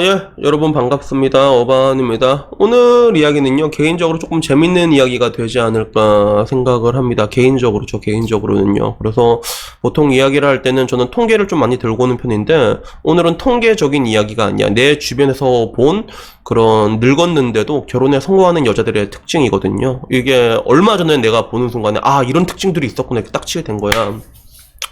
예, 여러분 반갑습니다. 어반입니다. 오늘 이야기는요, 개인적으로 조금 재밌는 이야기가 되지 않을까 생각을 합니다. 개인적으로는요. 그래서 보통 이야기를 할 때는 저는 통계를 좀 많이 들고 오는 편인데, 오늘은 통계적인 이야기가 아니야. 내 주변에서 본 그런 늙었는데도 결혼에 성공하는 여자들의 특징이거든요. 이게 얼마 전에 내가 보는 순간에, 아, 이런 특징들이 있었구나. 이렇게 딱 치게 된 거야.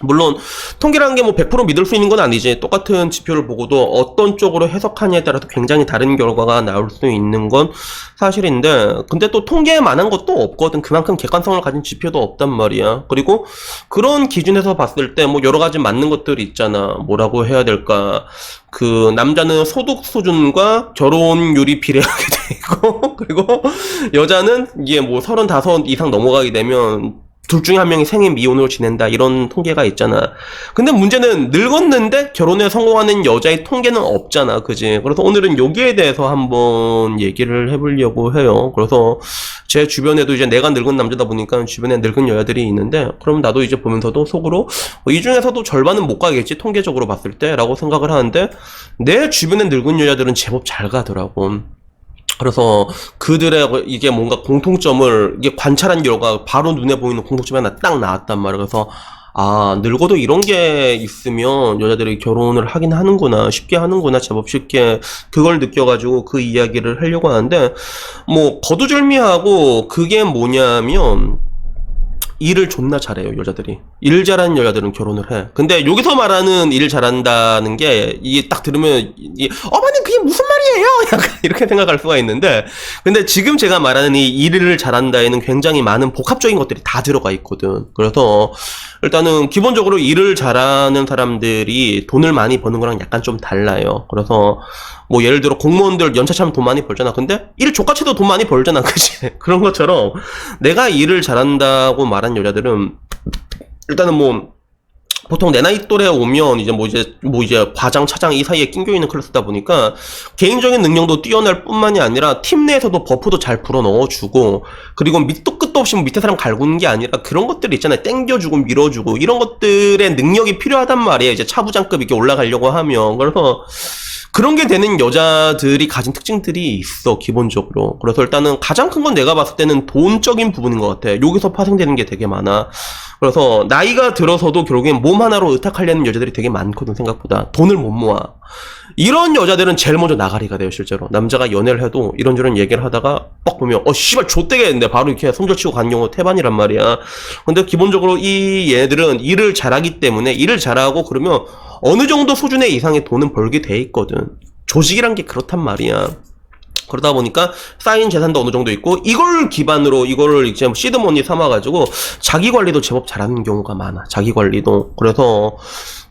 물론 통계라는 게 뭐 100% 믿을 수 있는 건 아니지. 똑같은 지표를 보고도 어떤 쪽으로 해석하냐에 따라서 굉장히 다른 결과가 나올 수 있는 건 사실인데, 근데 또 통계에 만한 것도 없거든. 그만큼 객관성을 가진 지표도 없단 말이야. 그리고 그런 기준에서 봤을 때 뭐 여러 가지 맞는 것들이 있잖아. 뭐라고 해야 될까, 그 남자는 소득 수준과 결혼율이 비례하게 돼 있고 그리고 여자는 이게 뭐 35 이상 넘어가게 되면 둘 중에 한 명이 생애 미혼으로 지낸다, 이런 통계가 있잖아. 근데 문제는 늙었는데 결혼에 성공하는 여자의 통계는 없잖아, 그지? 그래서 오늘은 여기에 대해서 한번 얘기를 해보려고 해요. 그래서 제 주변에도 이제 내가 늙은 남자다 보니까 주변에 늙은 여자들이 있는데, 그럼 나도 이제 보면서도 속으로 이 중에서도 절반은 못 가겠지, 통계적으로 봤을 때 라고 생각을 하는데, 내 주변에 늙은 여자들은 제법 잘 가더라고. 그래서 그들의 이게 뭔가 공통점을 이게 관찰한 결과 바로 눈에 보이는 공통점이 하나 딱 나왔단 말이야. 그래서 아, 늙어도 이런 게 있으면 여자들이 결혼을 하긴 하는구나, 쉽게 하는구나, 제법 쉽게, 그걸 느껴가지고 그 이야기를 하려고 하는데, 뭐 거두절미하고 그게 뭐냐면, 일을 존나 잘해요, 여자들이. 일 잘하는 여자들은 결혼을 해. 근데 여기서 말하는 일 잘한다는 게, 이게 딱 들으면, 어머님, 그게 무슨 말이에요? 약간 이렇게 생각할 수가 있는데, 근데 지금 제가 말하는 이 일을 잘한다에는 굉장히 많은 복합적인 것들이 다 들어가 있거든. 그래서, 일단은 기본적으로 일을 잘하는 사람들이 돈을 많이 버는 거랑 약간 좀 달라요. 그래서, 뭐 예를 들어 공무원들 연차 차면 돈 많이 벌잖아. 근데 일 족같이도 돈 많이 벌잖아. 그치? 그런 것처럼 내가 일을 잘한다고 말한 여자들은 일단은 뭐 보통 내 나이 또래 오면 이제 과장 차장 이 사이에 낑겨 있는 클래스다 보니까 개인적인 능력도 뛰어날 뿐만이 아니라 팀 내에서도 버프도 잘 불어 넣어주고, 그리고 밑도 끝도 없이 뭐 밑에 사람 갈구는 게 아니라 그런 것들이 있잖아요. 땡겨주고 밀어주고 이런 것들의 능력이 필요하단 말이에요. 이제 차부장급 이렇게 올라가려고 하면. 그래서 그런 게 되는 여자들이 가진 특징들이 있어, 기본적으로. 그래서 일단은 가장 큰 건 내가 봤을 때는 돈적인 부분인 것 같아. 여기서 파생되는 게 되게 많아. 그래서 나이가 들어서도 결국엔 몸 하나로 의탁하려는 여자들이 되게 많거든, 생각보다. 돈을 못 모아. 이런 여자들은 제일 먼저 나가리가 돼요, 실제로. 남자가 연애를 해도 이런저런 얘기를 하다가 뻑 보면 씨발 좆되겠는데 바로 이렇게 손절치고 간 경우 태반이란 말이야. 근데 기본적으로 이 얘들은 일을 잘하기 때문에, 일을 잘하고 그러면 어느 정도 수준의 이상의 돈은 벌게 돼 있거든. 조직이란 게 그렇단 말이야. 그러다 보니까 쌓인 재산도 어느 정도 있고, 이걸 기반으로 이거를 이제 시드머니 삼아가지고 자기 관리도 제법 잘하는 경우가 많아. 자기 관리도. 그래서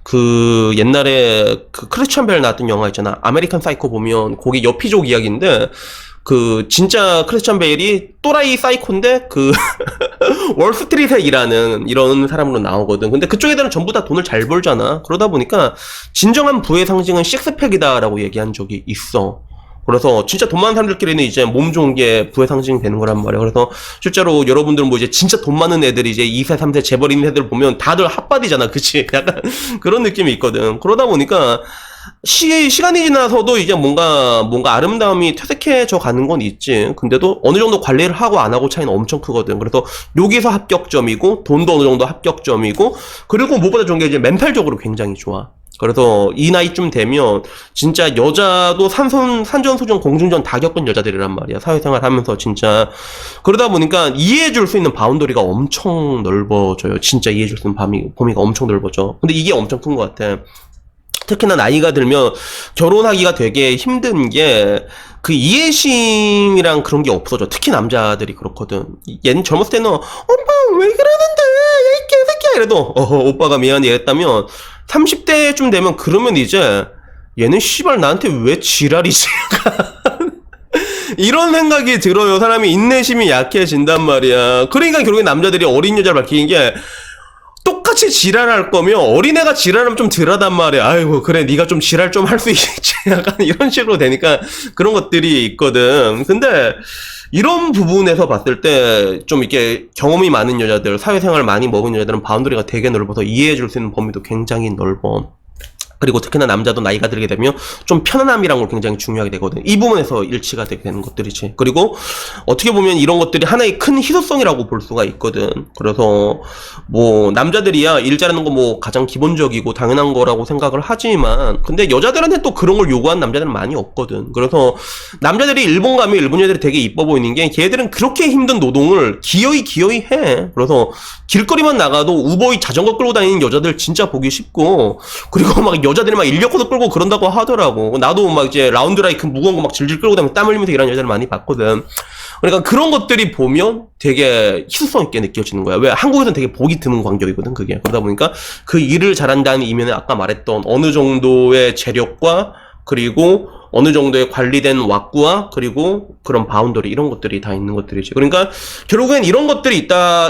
그 옛날에 그 크리스천 벨 나왔던 영화 있잖아, 아메리칸 사이코. 보면 거기 여피족 이야기인데, 그 진짜 크리스천 베일이 또라이 사이코인데 그 월스트리트에 일하는 이런 사람으로 나오거든. 근데 그쪽 애들은 전부 다 돈을 잘 벌잖아. 그러다 보니까 진정한 부의 상징은 식스팩이다라고 얘기한 적이 있어. 그래서 진짜 돈 많은 사람들끼리는 이제 몸 좋은 게 부의 상징이 되는 거란 말이야. 그래서 실제로 여러분들은 뭐 이제 진짜 돈 많은 애들이 이제 2세, 3세 재벌인 애들 보면 다들 핫바디잖아. 그치? 약간 그런 느낌이 있거든. 그러다 보니까 시간이 지나서도 이제 뭔가 아름다움이 퇴색해져 가는 건 있지. 근데도 어느 정도 관리를 하고 안 하고 차이는 엄청 크거든. 그래서 여기서 합격점이고, 돈도 어느 정도 합격점이고, 그리고 무엇보다 좋은 게 이제 멘탈적으로 굉장히 좋아. 그래서 이 나이쯤 되면 진짜 여자도 산전수전 공중전 다 겪은 여자들이란 말이야, 사회생활 하면서. 진짜 그러다 보니까 이해해줄 수 있는 바운더리가 엄청 넓어져요. 진짜 이해해줄 수 있는 범위가 엄청 넓어져. 근데 이게 엄청 큰 것 같아. 특히나 나이가 들면 결혼하기가 되게 힘든 게, 그 이해심이랑 그런 게 없어져. 특히 남자들이 그렇거든. 얘는 젊었을 때는 오빠 왜 그러는데 이 개새끼야 이래도 오빠가 미안해 이랬다면, 30대쯤 되면 그러면 이제 얘는 씨발 나한테 왜 지랄이지? 이런 생각이 들어요. 사람이 인내심이 약해진단 말이야. 그러니까 결국에 남자들이 어린 여자를 밝히는 게, 똑같이 지랄할 거면 어린애가 지랄하면 좀 덜하단 말이야. 아이고 그래 네가 좀 지랄 좀 할 수 있지. 약간 이런 식으로 되니까 그런 것들이 있거든. 근데 이런 부분에서 봤을 때 좀 이렇게 경험이 많은 여자들, 사회생활 많이 먹은 여자들은 바운더리가 되게 넓어서 이해해줄 수 있는 범위도 굉장히 넓어. 그리고 특히나 남자도 나이가 들게 되면 좀 편안함이란 걸 굉장히 중요하게 되거든. 이 부분에서 일치가 되게 되는 것들이지. 그리고 어떻게 보면 이런 것들이 하나의 큰 희소성이라고 볼 수가 있거든. 그래서 뭐 남자들이야 일 잘하는 거 뭐 가장 기본적이고 당연한 거라고 생각을 하지만 근데 여자들한테 또 그런 걸 요구하는 남자들은 많이 없거든. 그래서 남자들이 일본 가면 일본 여자들이 되게 이뻐 보이는 게 걔들은 그렇게 힘든 노동을 기어이 해. 그래서 길거리만 나가도 우버이 자전거 끌고 다니는 여자들 진짜 보기 쉽고 그리고 막 여자들이 막 인력코도 끌고 그런다고 하더라고. 나도 막 이제 라운드라이크 무거운 거 막 질질 끌고 다니면서 땀 흘리면서 일하는 여자를 많이 봤거든. 그러니까 그런 것들이 보면 되게 희소성 있게 느껴지는 거야. 왜? 한국에서는 되게 보기 드문 광경이거든, 그게. 그러다 보니까 그 일을 잘한다는 이면에 아까 말했던 어느 정도의 재력과 그리고 어느 정도의 관리된 왁구와 그리고 그런 바운더리 이런 것들이 다 있는 것들이지. 그러니까 결국엔 이런 것들이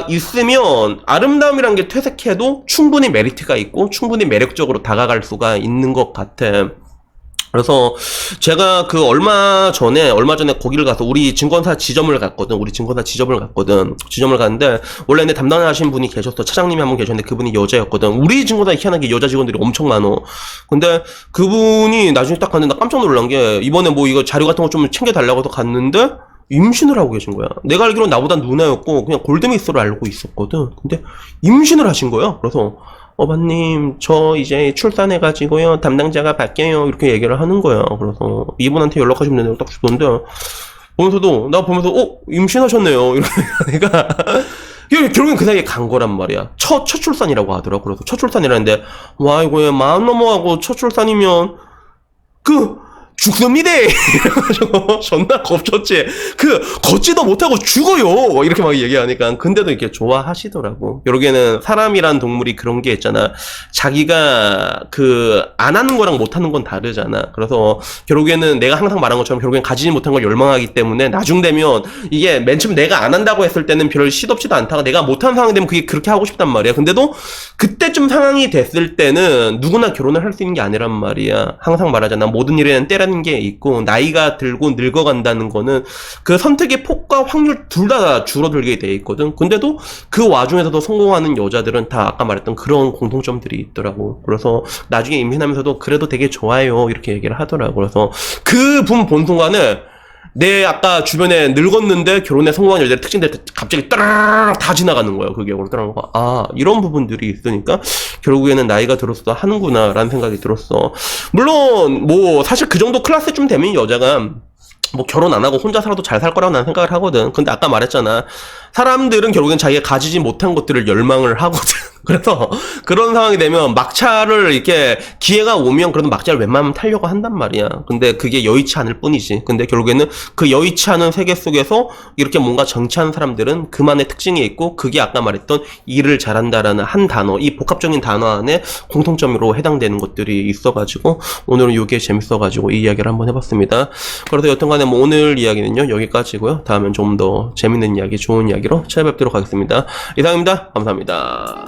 있으면 아름다움이란 게 퇴색해도 충분히 메리트가 있고 충분히 매력적으로 다가갈 수가 있는 것 같아. 그래서 제가 그 얼마 전에 거기를 가서 우리 증권사 지점을 갔거든. 지점을 갔는데 원래 내 담당하신 분이 계셨어. 차장님이 한 분 계셨는데 그분이 여자였거든. 우리 증권사에 희한하게 여자 직원들이 엄청 많어. 근데 그분이 나중에 딱 갔는데 나 깜짝 놀란 게 이번에 뭐 이거 자료 같은 거 좀 챙겨달라고 해서 갔는데 임신을 하고 계신 거야. 내가 알기로는 나보다 누나였고 그냥 골드미스로 알고 있었거든. 근데 임신을 하신 거야. 그래서 어머님 저 이제 출산해가지고요 담당자가 바뀌어요 이렇게 얘기를 하는 거야. 그래서 이분한테 연락하시면 된다고 딱 주던데 나 보면서 임신하셨네요 이러니까 결국엔 그 사이에 간 거란 말이야. 첫 출산이라고 하더라고. 그래서 첫 출산이라는데 와 이거 마음 넘어가고 첫 출산이면 죽습니다! 이래가지고, 존나 겁쳤지. 걷지도 못하고 죽어요! 이렇게 막 얘기하니까. 근데도 이렇게 좋아하시더라고. 결국에는 사람이란 동물이 그런 게 있잖아. 자기가, 안 하는 거랑 못 하는 건 다르잖아. 그래서, 결국에는 내가 항상 말한 것처럼 결국엔 가지지 못한 걸 열망하기 때문에 나중 되면, 이게 맨 처음 내가 안 한다고 했을 때는 별 시덥지도 않다가 내가 못하는 상황이 되면 그게 그렇게 하고 싶단 말이야. 근데도, 그때쯤 상황이 됐을 때는 누구나 결혼을 할 수 있는 게 아니란 말이야. 항상 말하잖아. 모든 일에는 때라는 게 있고 나이가 들고 늙어간다는 거는 그 선택의 폭과 확률 둘 다 줄어들게 돼 있거든. 근데도 그 와중에서도 성공하는 여자들은 다 아까 말했던 그런 공통점들이 있더라고. 그래서 나중에 임신하면서도 그래도 되게 좋아요 이렇게 얘기를 하더라고. 그래서 그 분 본 순간에 내 아까 주변에 늙었는데 결혼에 성공한 여자의 특징들 갑자기 따라락 다 지나가는 거예요. 그게 그러더라고. 이런 부분들이 있으니까 결국에는 나이가 들어서도 하는구나 라는 생각이 들었어. 물론 뭐 사실 그 정도 클래스쯤 되면 여자가 뭐 결혼 안 하고 혼자 살아도 잘 살 거라고 난 생각을 하거든. 근데 아까 말했잖아. 사람들은 결국엔 자기가 가지지 못한 것들을 열망을 하거든. 그래서 그런 상황이 되면 막차를 이렇게 기회가 오면 그래도 막차를 웬만하면 타려고 한단 말이야. 근데 그게 여의치 않을 뿐이지. 근데 결국에는 그 여의치 않은 세계 속에서 이렇게 뭔가 정치하는 사람들은 그만의 특징이 있고 그게 아까 말했던 일을 잘한다라는 한 단어, 이 복합적인 단어 안에 공통점으로 해당되는 것들이 있어가지고 오늘은 이게 재밌어가지고 이 이야기를 한번 해봤습니다. 그래서 여튼간에 뭐 오늘 이야기는요 여기까지고요. 다음엔 좀 더 재밌는 이야기, 좋은 이야기로 찾아뵙도록 하겠습니다. 이상입니다. 감사합니다.